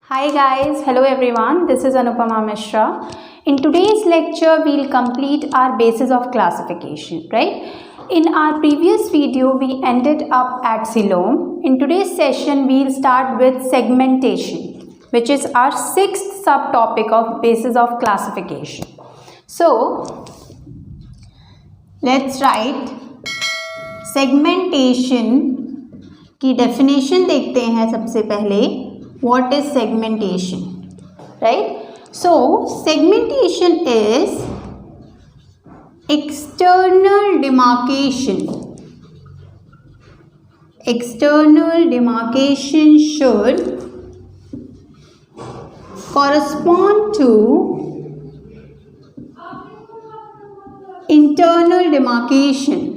Hi guys, hello everyone, this is Anupama Mishra. In today's lecture, we'll complete our basis of classification, right? In our previous video, we ended up at coelom. In today's session, we'll start with segmentation, which is our sixth subtopic of basis of classification. So, let's write segmentation की definition देखते हैं सबसे पहले. What is segmentation, right? So segmentation is external demarcation. External demarcation should correspond to internal demarcation.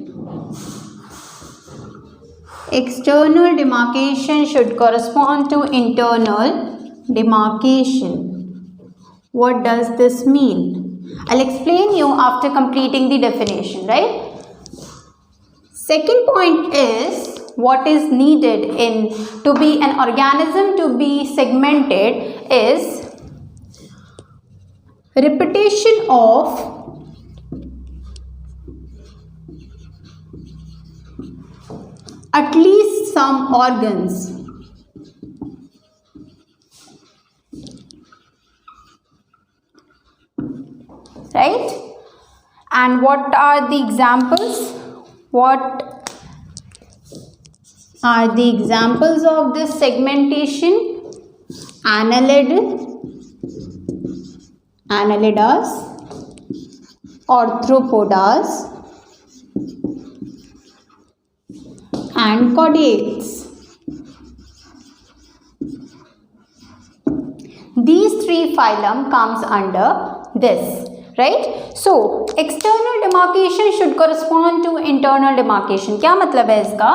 External demarcation should correspond to internal demarcation. What does this mean? I'll explain you after completing the definition, right? Second point is what is needed to be an organism to be segmented is repetition of at least some organs. Right? And what are the examples? What are the examples of this segmentation? Annelids, arthropods, and chordates. These three phylum comes under this, right? So external demarcation should correspond to internal demarcation. क्या मतलब है इसका?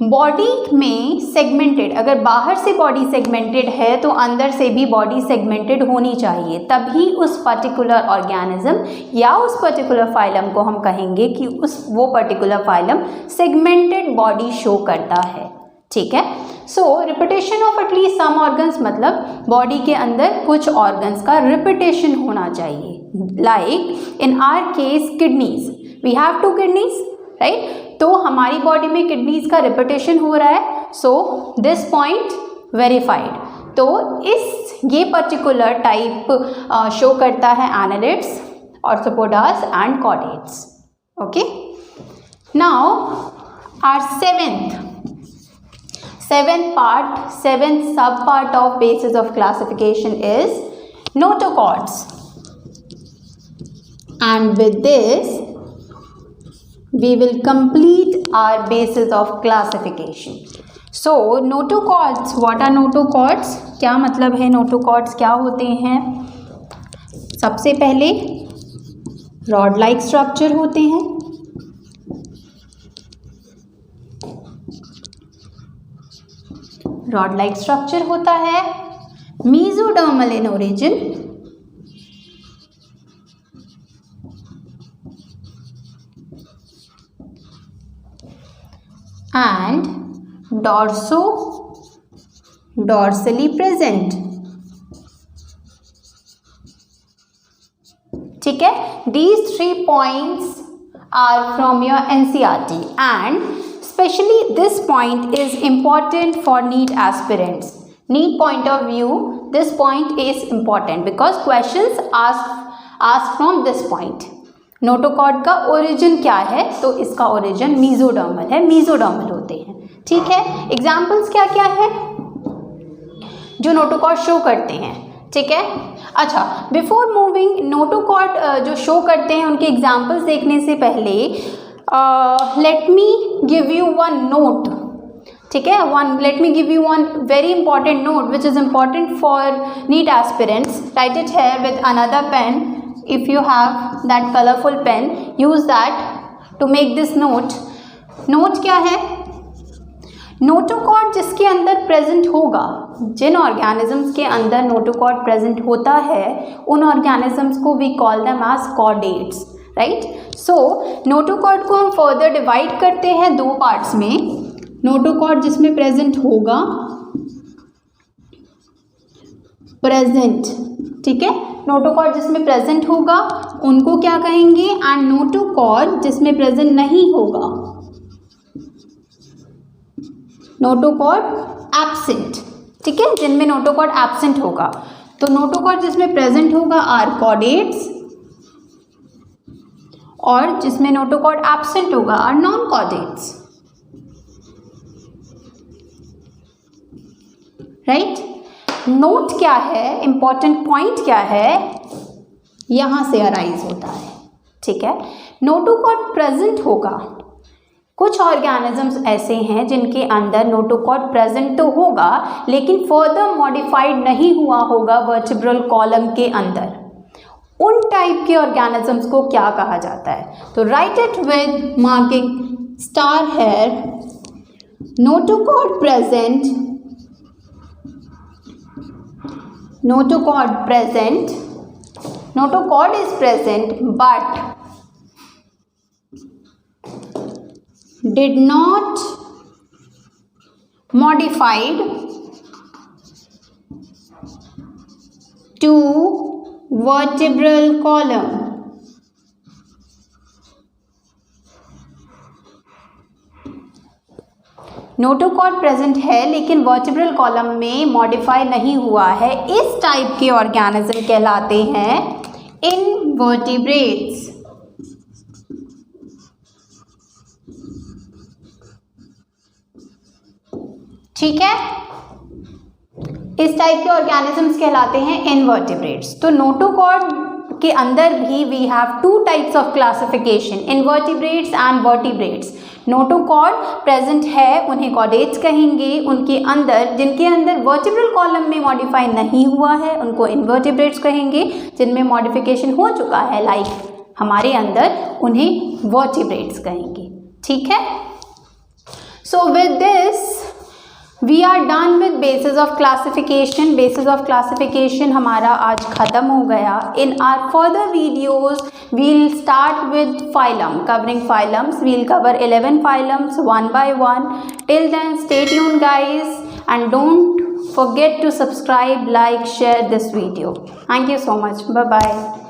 Body में segmented, अगर बाहर से body segmented है तो अंदर से भी बॉडी सेगमेंटेड होनी चाहिए, तभी उस पर्टिकुलर ऑर्गेनिज्म या उस पर्टिकुलर फाइलम को हम कहेंगे कि वो particular phylum segmented body show करता है. ठीक है. So repetition of at least some organs मतलब बॉडी के अंदर कुछ ऑर्गन्स का रिपीटेशन होना चाहिए. Like in our case kidneys, we have 2 kidneys, right? तो हमारी बॉडी में किडनीज का रिपीटेशन हो रहा है. So this point verified. तो ये पर्टिकुलर टाइप शो करता है annelids, arthropods and chordates. Okay. Now our seventh sub part of basis of classification is notochords, and with this we will complete our basis of classification. So notochords, what are notochords? क्या मतलब है notochords, क्या होते हैं? सबसे पहले rod like structure होते हैं. रॉड लाइक स्ट्रक्चर होता है, mesodermal in origin, and dorsally present. ठीक है. These 3 points are from your NCERT, and especially this point is important for NEET aspirants. NEET point of view, this point is important because questions asked from this point. Notochord का origin क्या है? तो इसका origin mesodermal है, mesodermal होते हैं. ठीक है. एग्जाम्पल्स क्या क्या है जो नोटोकॉर्ड शो करते हैं? ठीक है. अच्छा, बिफोर मूविंग नोटोकॉर्ड जो शो करते हैं उनके एग्जाम्पल्स देखने से पहले let me give you one note. ठीक है. Let me give you one very important note which is important for NEET aspirants. Right it है with another pen. If you have that colorful pen, use that to make this note. Note क्या है? Notochord जिसके अंदर present होगा, जिन organisms के अंदर notochord present होता है उन ऑर्गेनिजम्स को we call them as chordates, right? So notochord को हम फर्दर डिवाइड करते हैं 2 पार्ट्स में. नोटोकॉर्ड जिसमें प्रेजेंट होगा प्रेजेंट, ठीक है, नोटोकॉर्ड जिसमें प्रेजेंट होगा उनको क्या कहेंगे, एंड नोटोकॉर्ड जिसमें प्रेजेंट नहीं होगा, नोटोकॉर्ड एब्सेंट, ठीक है, जिनमें नोटोकॉर्ड एब्सेंट होगा। तो नोटोकॉर्ड जिसमें प्रेजेंट होगा आर कॉर्डेट्स, और जिसमें नोटोकॉर्ड एब्सेंट होगा are non chordates, right. Note क्या है, इंपॉर्टेंट पॉइंट क्या है, यहां से अराइज होता है, ठीक है। नोटोकॉर्ड प्रेजेंट होगा, कुछ ऑर्गेनिजम्स ऐसे हैं जिनके अंदर नोटोकॉर्ड प्रेजेंट तो होगा लेकिन फर्दर मॉडिफाइड नहीं हुआ होगा वर्टिब्रल कॉलम के अंदर, उन टाइप के ऑर्गेनिजम्स को क्या कहा जाता है, तो write it with marking star here, notochord present, notochord present, notochord is present but did not modified to vertebral column, notochord present है लेकिन वर्टिब्रल कॉलम में मॉडिफाई नहीं हुआ है, इस टाइप के ऑर्गेनिज्म कहलाते हैं इनवर्टिब्रेट्स, ठीक है, इस टाइप के ऑर्गेनिजम्स कहलाते हैं इनवर्टिब्रेट्स। तो नोटोकॉर्ड के अंदर भी we have two types of classification, invertebrates and vertebrates. Notochord present है उन्हें कॉर्डेट्स कहेंगे, उनके अंदर जिनके अंदर वर्टिब्रल कॉलम में मॉडिफाई नहीं हुआ है उनको इनवर्टिब्रेट्स कहेंगे, जिनमें मॉडिफिकेशन हो चुका है लाइक हमारे अंदर उन्हें वर्टिब्रेट्स कहेंगे, ठीक है। So with this we are done with basis of classification. Basis of classification हमारा आज ख़त्म हो गया। In our further videos we'll start with phylum, covering phylums, we'll cover 11 phylums one by one. Till then stay tuned guys and don't forget to subscribe, like, share this video. Thank you so much. Bye bye.